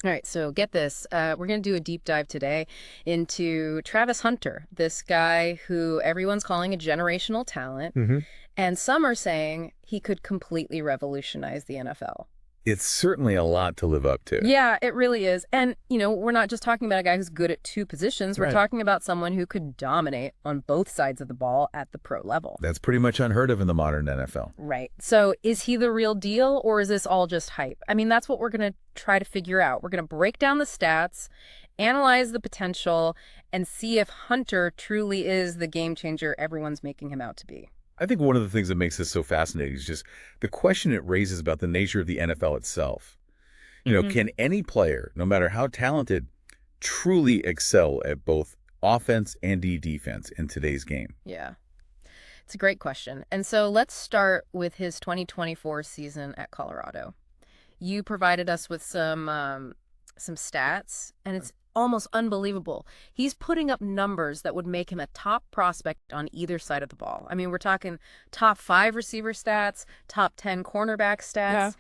All right, so get this. We're going to do a deep dive today into Travis Hunter, this guy who everyone's calling a generational talent, hmm and some are saying he could completely revolutionize the NFL. It's certainly a lot to live up to. Yeah, it really is. And, we're not just talking about a guy who's good at two positions. We're Right. talking about someone who could dominate on both sides of the ball at the pro level. That's pretty much unheard of in the modern NFL. Right. So is he the real deal or is this all just hype? I mean, that's what we're going to try to figure out. We're going to break down the stats, analyze the potential, and see if Hunter truly is the game changer everyone's making him out to be. I think one of the things that makes this so fascinating is just the question it raises about the nature of the NFL itself. Can any player, no matter how talented, truly excel at both offense and defense in today's game? Yeah. It's a great question. And so let's start with his 2024 season at Colorado. You provided us with some stats, and it's almost unbelievable. He's putting up numbers that would make him a top prospect on either side of the ball. I mean, we're talking top 5 receiver stats, top 10 cornerback stats. Yeah.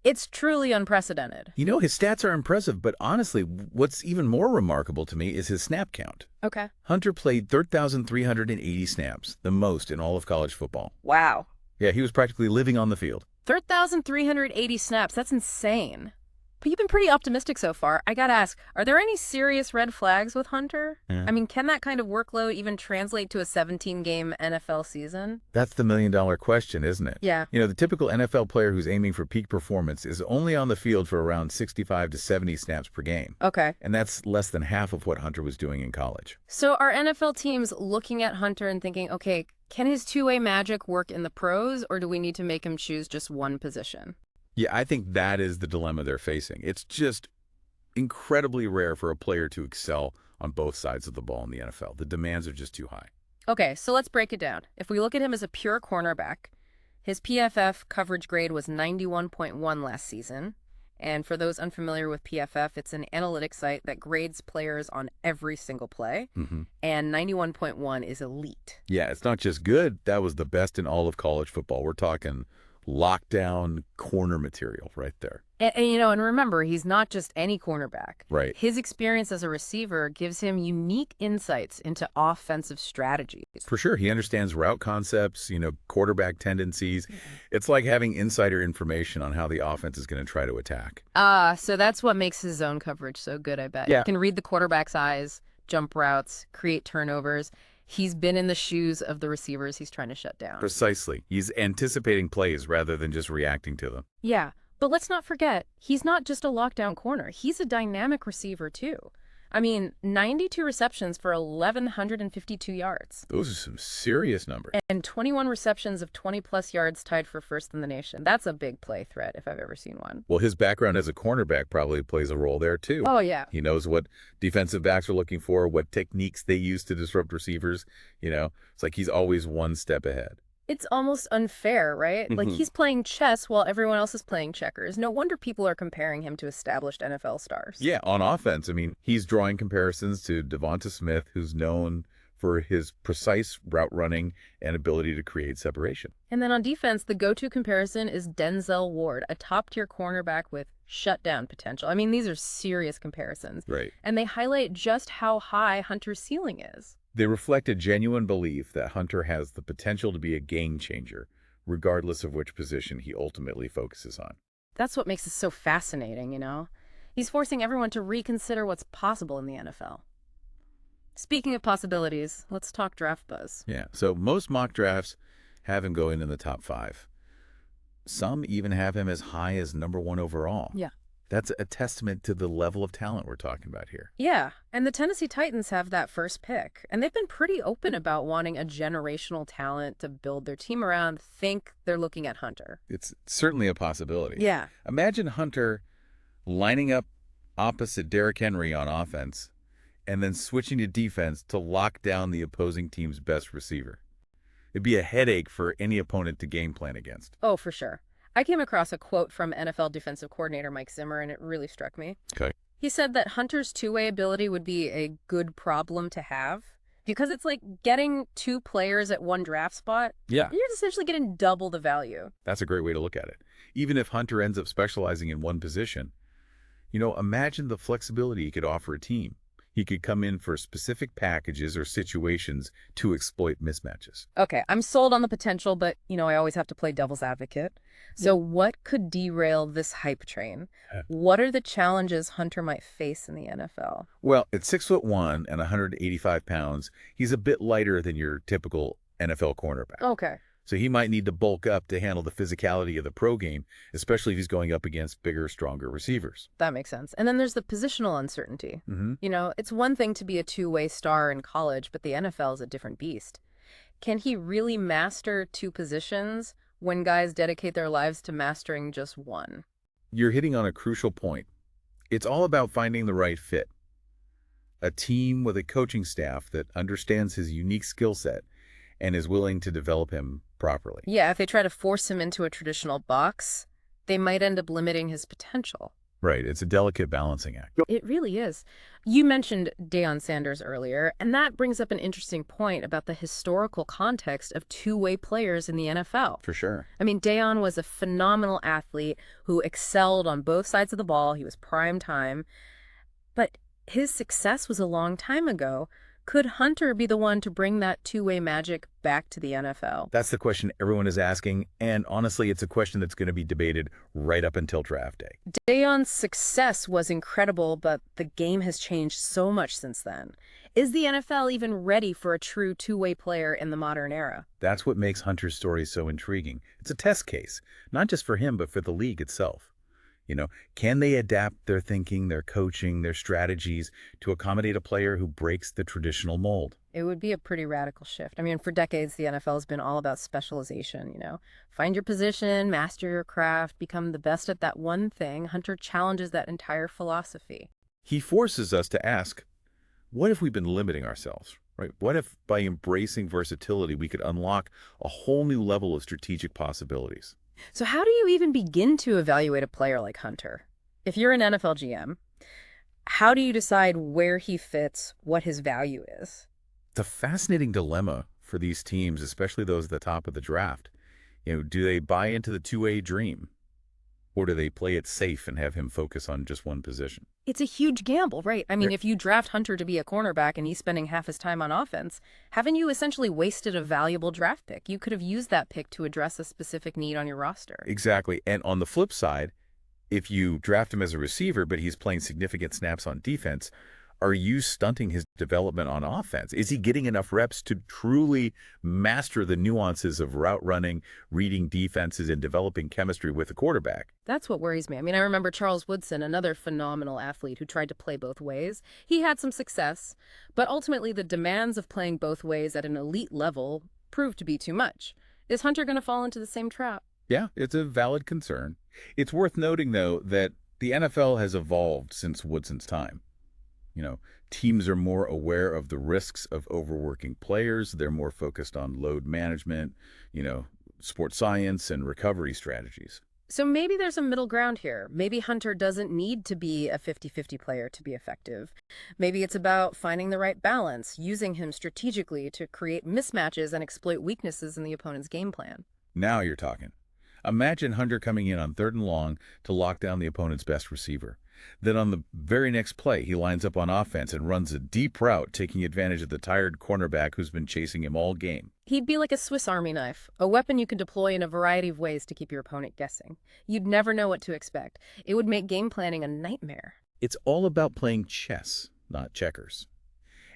It's truly unprecedented. His stats are impressive, but honestly, what's even more remarkable to me is his snap count. Okay. Hunter played 3,380 snaps, the most in all of college football. Wow. Yeah, he was practically living on the field. 3,380 snaps. That's insane. But you've been pretty optimistic so far. I gotta ask, are there any serious red flags with Hunter? Yeah. I mean, can that kind of workload even translate to a 17-game NFL season? That's the million-dollar question, isn't it? Yeah. The typical NFL player who's aiming for peak performance is only on the field for around 65 to 70 snaps per game. Okay. And that's less than half of what Hunter was doing in college. So are NFL teams looking at Hunter and thinking, okay, can his two-way magic work in the pros, or do we need to make him choose just one position? Yeah, I think that is the dilemma they're facing. It's just incredibly rare for a player to excel on both sides of the ball in the NFL. The demands are just too high. Okay, so let's break it down. If we look at him as a pure cornerback, his PFF coverage grade was 91.1 last season. And for those unfamiliar with PFF, it's an analytics site that grades players on every single play. And 91.1 is elite. Yeah, it's not just good. That was the best in all of college football. We're talking lockdown corner material right there. And remember, he's not just any cornerback. Right. His experience as a receiver gives him unique insights into offensive strategies. For sure. He understands route concepts, quarterback tendencies. It's like having insider information on how the offense is going to try to attack. So that's what makes his zone coverage so good, I bet. Yeah. He can read the quarterback's eyes, jump routes, create turnovers. He's been in the shoes of the receivers he's trying to shut down. Precisely. He's anticipating plays rather than just reacting to them. Yeah, but let's not forget, he's not just a lockdown corner. He's a dynamic receiver, too. I mean, 92 receptions for 1,152 yards. Those are some serious numbers. And 21 receptions of 20-plus yards tied for first in the nation. That's a big play threat if I've ever seen one. Well, his background as a cornerback probably plays a role there, too. Oh, yeah. He knows what defensive backs are looking for, what techniques they use to disrupt receivers. It's like he's always one step ahead. It's almost unfair, right? Like, he's playing chess while everyone else is playing checkers. No wonder people are comparing him to established NFL stars. Yeah, on offense, he's drawing comparisons to Devonta Smith, who's known for his precise route running and ability to create separation. And then on defense, the go-to comparison is Denzel Ward, a top-tier cornerback with shutdown potential. These are serious comparisons. Right. And they highlight just how high Hunter's ceiling is. They reflect a genuine belief that Hunter has the potential to be a game changer, regardless of which position he ultimately focuses on. That's what makes it so fascinating, He's forcing everyone to reconsider what's possible in the NFL. Speaking of possibilities, let's talk draft buzz. Yeah, so most mock drafts have him going in the top 5. Some even have him as high as number 1 overall. Yeah. That's a testament to the level of talent we're talking about here. Yeah, and the Tennessee Titans have that first pick, and they've been pretty open about wanting a generational talent to build their team around. Think they're looking at Hunter. It's certainly a possibility. Yeah. Imagine Hunter lining up opposite Derrick Henry on offense and then switching to defense to lock down the opposing team's best receiver. It'd be a headache for any opponent to game plan against. Oh, for sure. I came across a quote from NFL defensive coordinator Mike Zimmer, and it really struck me. Okay. He said that Hunter's two-way ability would be a good problem to have because it's like getting 2 players at one draft spot. Yeah. You're essentially getting double the value. That's a great way to look at it. Even if Hunter ends up specializing in one position, Imagine the flexibility he could offer a team. He could come in for specific packages or situations to exploit mismatches. Okay, I'm sold on the potential, but, I always have to play devil's advocate. So what could derail this hype train? What are the challenges Hunter might face in the NFL? Well, at 6'1" and 185 pounds, he's a bit lighter than your typical NFL cornerback. Okay. So he might need to bulk up to handle the physicality of the pro game, especially if he's going up against bigger, stronger receivers. That makes sense. And then there's the positional uncertainty. hmm It's one thing to be a two-way star in college, but the NFL is a different beast. Can he really master two positions when guys dedicate their lives to mastering just one? You're hitting on a crucial point. It's all about finding the right fit. A team with a coaching staff that understands his unique skill set and is willing to develop him properly. Yeah, if they try to force him into a traditional box, they might end up limiting his potential. Right. It's a delicate balancing act. It really is. You mentioned Deion Sanders earlier, and that brings up an interesting point about the historical context of two-way players in the NFL. For sure. I mean, Deion was a phenomenal athlete who excelled on both sides of the ball. He was prime time. But his success was a long time ago. Could Hunter be the one to bring that two-way magic back to the NFL? That's the question everyone is asking, and honestly, it's a question that's going to be debated right up until draft day. Deion's success was incredible, but the game has changed so much since then. Is the NFL even ready for a true two-way player in the modern era? That's what makes Hunter's story so intriguing. It's a test case, not just for him, but for the league itself. Can they adapt their thinking, their coaching, their strategies to accommodate a player who breaks the traditional mold? It would be a pretty radical shift. I mean, for decades, the NFL has been all about specialization, Find your position, master your craft, become the best at that one thing. Hunter challenges that entire philosophy. He forces us to ask, what if we've been limiting ourselves, right? What if by embracing versatility, we could unlock a whole new level of strategic possibilities? So how do you even begin to evaluate a player like Hunter? If you're an NFL GM, how do you decide where he fits, what his value is? It's a fascinating dilemma for these teams, especially those at the top of the draft. Do they buy into the two-way dream? Or do they play it safe and have him focus on just one position? It's a huge gamble, right? I mean, There- if you draft Hunter to be a cornerback and he's spending half his time on offense, haven't you essentially wasted a valuable draft pick? You could have used that pick to address a specific need on your roster. Exactly. And on the flip side, if you draft him as a receiver, but he's playing significant snaps on defense, are you stunting his development on offense? Is he getting enough reps to truly master the nuances of route running, reading defenses, and developing chemistry with the quarterback? That's what worries me. I mean, I remember Charles Woodson, another phenomenal athlete who tried to play both ways. He had some success, but ultimately the demands of playing both ways at an elite level proved to be too much. Is Hunter going to fall into the same trap? Yeah, it's a valid concern. It's worth noting, though, that the NFL has evolved since Woodson's time. Teams are more aware of the risks of overworking players. They're more focused on load management, sports science and recovery strategies. So maybe there's a middle ground here. Maybe Hunter doesn't need to be a 50-50 player to be effective. Maybe it's about finding the right balance, using him strategically to create mismatches and exploit weaknesses in the opponent's game plan. Now you're talking. Imagine Hunter coming in on 3rd and long to lock down the opponent's best receiver. Then on the very next play, he lines up on offense and runs a deep route, taking advantage of the tired cornerback who's been chasing him all game. He'd be like a Swiss Army knife, a weapon you can deploy in a variety of ways to keep your opponent guessing. You'd never know what to expect. It would make game planning a nightmare. It's all about playing chess, not checkers.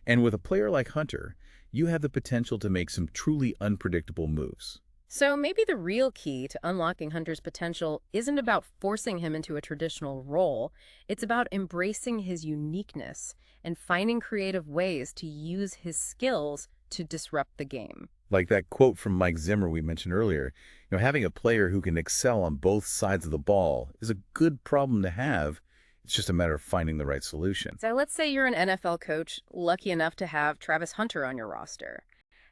And with a player like Hunter, you have the potential to make some truly unpredictable moves. So maybe the real key to unlocking Hunter's potential isn't about forcing him into a traditional role. It's about embracing his uniqueness and finding creative ways to use his skills to disrupt the game. Like that quote from Mike Zimmer we mentioned earlier, having a player who can excel on both sides of the ball is a good problem to have. It's just a matter of finding the right solution. So let's say you're an NFL coach lucky enough to have Travis Hunter on your roster.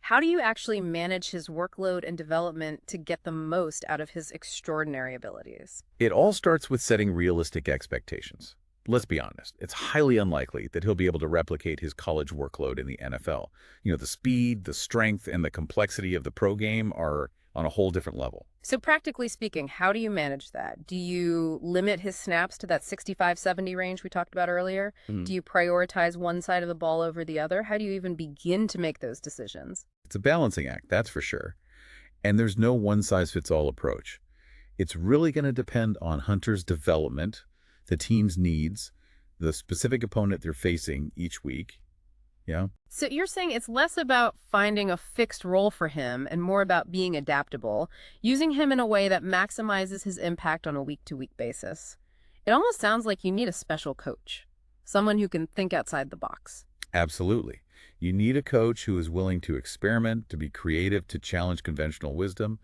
How do you actually manage his workload and development to get the most out of his extraordinary abilities? It all starts with setting realistic expectations. Let's be honest, it's highly unlikely that he'll be able to replicate his college workload in the NFL. The speed, the strength, and the complexity of the pro game are on a whole different level. So practically speaking, how do you manage that? Do you limit his snaps to that 65-70 range we talked about earlier? Mhm. Do you prioritize one side of the ball over the other? How do you even begin to make those decisions? It's a balancing act, that's for sure. And there's no one-size-fits-all approach. It's really going to depend on Hunter's development, the team's needs, the specific opponent they're facing each week. Yeah, So you're saying it's less about finding a fixed role for him and more about being adaptable, using him in a way that maximizes his impact on a week-to-week basis. It almost sounds like you need a special coach, someone who can think outside the box. absolutely. You need a coach who is willing to experiment, to be creative, to challenge conventional wisdom.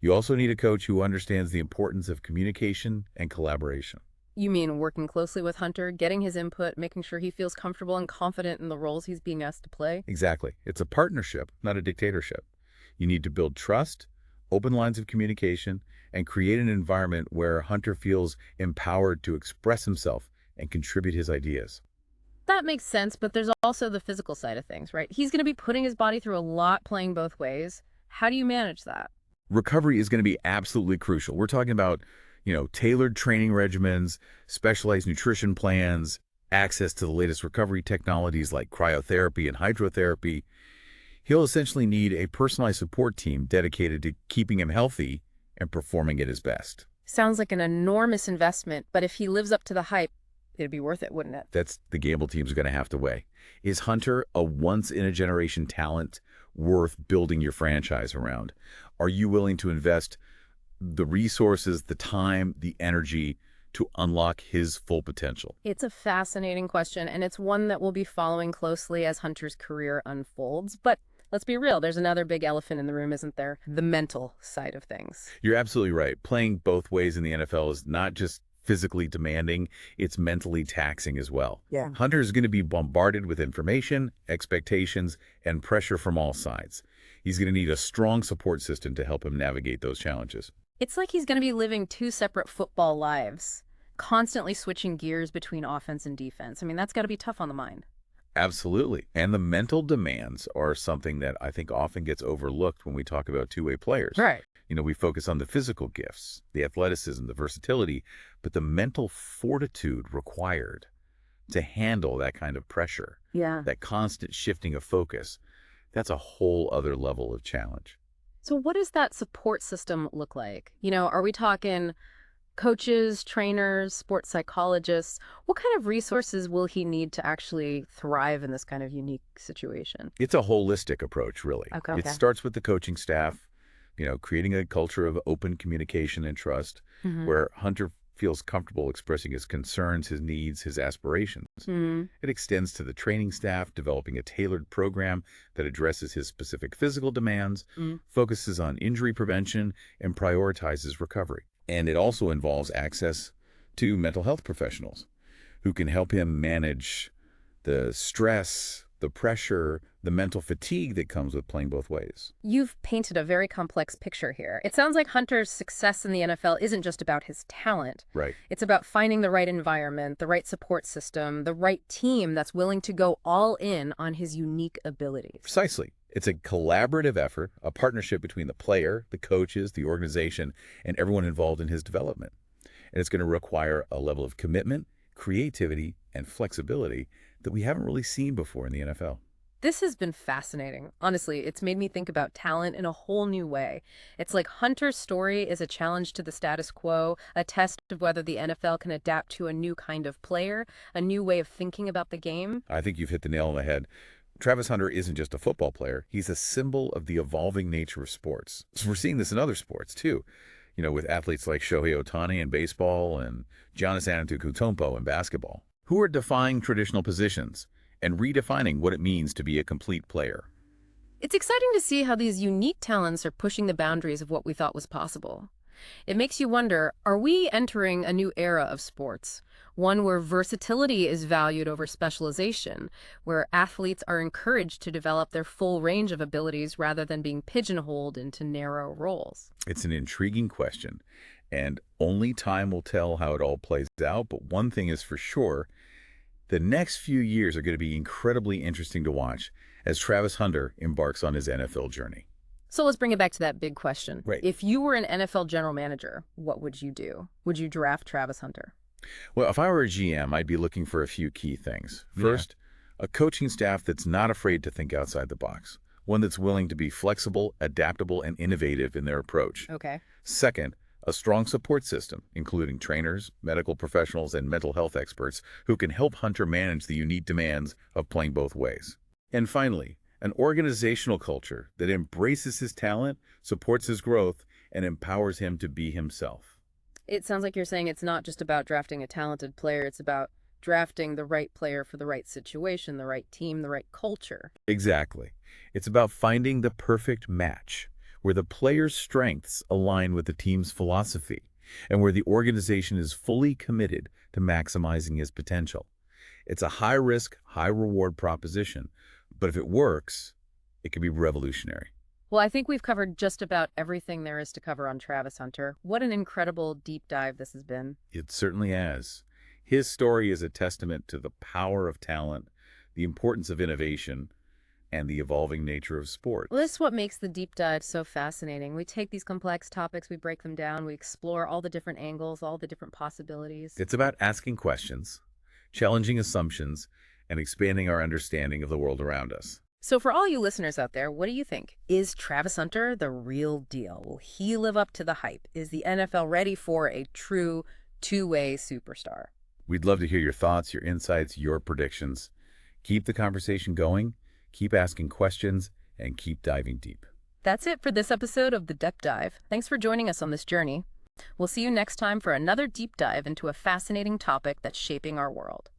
You also need a coach who understands the importance of communication and collaboration. You mean working closely with Hunter, getting his input, making sure he feels comfortable and confident in the roles he's being asked to play? Exactly. It's a partnership, not a dictatorship. You need to build trust, open lines of communication, and create an environment where Hunter feels empowered to express himself and contribute his ideas. That makes sense, but there's also the physical side of things, right? He's going to be putting his body through a lot playing both ways. How do you manage that? Recovery is going to be absolutely crucial. We're talking about, tailored training regimens, specialized nutrition plans, access to the latest recovery technologies like cryotherapy and hydrotherapy. He'll essentially need a personalized support team dedicated to keeping him healthy and performing at his best. Sounds like an enormous investment, but if he lives up to the hype, it'd be worth it, wouldn't it? That's the gamble team's going to have to weigh. Is Hunter a once-in-a-generation talent worth building your franchise around? Are you willing to invest the resources, the time, the energy to unlock his full potential? It's a fascinating question, and it's one that we'll be following closely as Hunter's career unfolds. But let's be real, there's another big elephant in the room, isn't there? The mental side of things. You're absolutely right. Playing both ways in the NFL is not just physically demanding, it's mentally taxing as well. Yeah. Hunter is going to be bombarded with information, expectations, and pressure from all sides. He's going to need a strong support system to help him navigate those challenges. It's like he's going to be living two separate football lives, constantly switching gears between offense and defense. I mean, that's got to be tough on the mind. Absolutely. And the mental demands are something that I think often gets overlooked when we talk about two-way players. Right. We focus on the physical gifts, the athleticism, the versatility, but the mental fortitude required to handle that kind of pressure, Yeah. that constant shifting of focus, that's a whole other level of challenge. So what does that support system look like? Are we talking coaches, trainers, sports psychologists? What kind of resources will he need to actually thrive in this kind of unique situation? It's a holistic approach, really. Okay. It starts with the coaching staff, creating a culture of open communication and trust Hmm. where Hunter feels comfortable expressing his concerns, his needs, his aspirations. It extends to the training staff, developing a tailored program that addresses his specific physical demands, focuses on injury prevention, and prioritizes recovery. And it also involves access to mental health professionals who can help him manage the stress, the pressure, the mental fatigue that comes with playing both ways. You've painted a very complex picture here. It sounds like Hunter's success in the NFL isn't just about his talent. Right. It's about finding the right environment, the right support system, the right team that's willing to go all in on his unique abilities. Precisely. It's a collaborative effort, a partnership between the player, the coaches, the organization, and everyone involved in his development. And it's going to require a level of commitment, creativity, and flexibility that we haven't really seen before in the NFL. This has been fascinating. Honestly, it's made me think about talent in a whole new way. It's like Hunter's story is a challenge to the status quo, a test of whether the NFL can adapt to a new kind of player, a new way of thinking about the game. I think you've hit the nail on the head. Travis Hunter isn't just a football player. He's a symbol of the evolving nature of sports. So we're seeing this in other sports, too. With athletes like Shohei Ohtani in baseball and Giannis Antetokounmpo in basketball, who are defying traditional positions and redefining what it means to be a complete player. It's exciting to see how these unique talents are pushing the boundaries of what we thought was possible. It makes you wonder, are we entering a new era of sports? One where versatility is valued over specialization, where athletes are encouraged to develop their full range of abilities rather than being pigeonholed into narrow roles. It's an intriguing question, and only time will tell how it all plays out. But one thing is for sure, the next few years are going to be incredibly interesting to watch as Travis Hunter embarks on his NFL journey. So let's bring it back to that big question. Right. If you were an NFL general manager, what would you do? Would you draft Travis Hunter? Well, if I were a GM, I'd be looking for a few key things. Yeah. First, a coaching staff that's not afraid to think outside the box, one that's willing to be flexible, adaptable, and innovative in their approach. Okay. Second, a strong support system, including trainers, medical professionals, and mental health experts who can help Hunter manage the unique demands of playing both ways. And finally, an organizational culture that embraces his talent, supports his growth, and empowers him to be himself. It sounds like you're saying it's not just about drafting a talented player, it's about drafting the right player for the right situation, the right team, the right culture. Exactly. It's about finding the perfect match, where the player's strengths align with the team's philosophy, and where the organization is fully committed to maximizing his potential. It's a high-risk, high-reward proposition, but if it works, it can be revolutionary. Well, I think we've covered just about everything there is to cover on Travis Hunter. What an incredible deep dive this has been. It certainly has. His story is a testament to the power of talent, the importance of innovation, and the evolving nature of sport. Well, this is what makes the deep dive so fascinating. We take these complex topics, we break them down, we explore all the different angles, all the different possibilities. It's about asking questions, challenging assumptions, and expanding our understanding of the world around us. So for all you listeners out there, what do you think? Is Travis Hunter the real deal? Will he live up to the hype? Is the NFL ready for a true two-way superstar? We'd love to hear your thoughts, your insights, your predictions. Keep the conversation going, keep asking questions, and keep diving deep. That's it for this episode of The Depth Dive. Thanks for joining us on this journey. We'll see you next time for another deep dive into a fascinating topic that's shaping our world.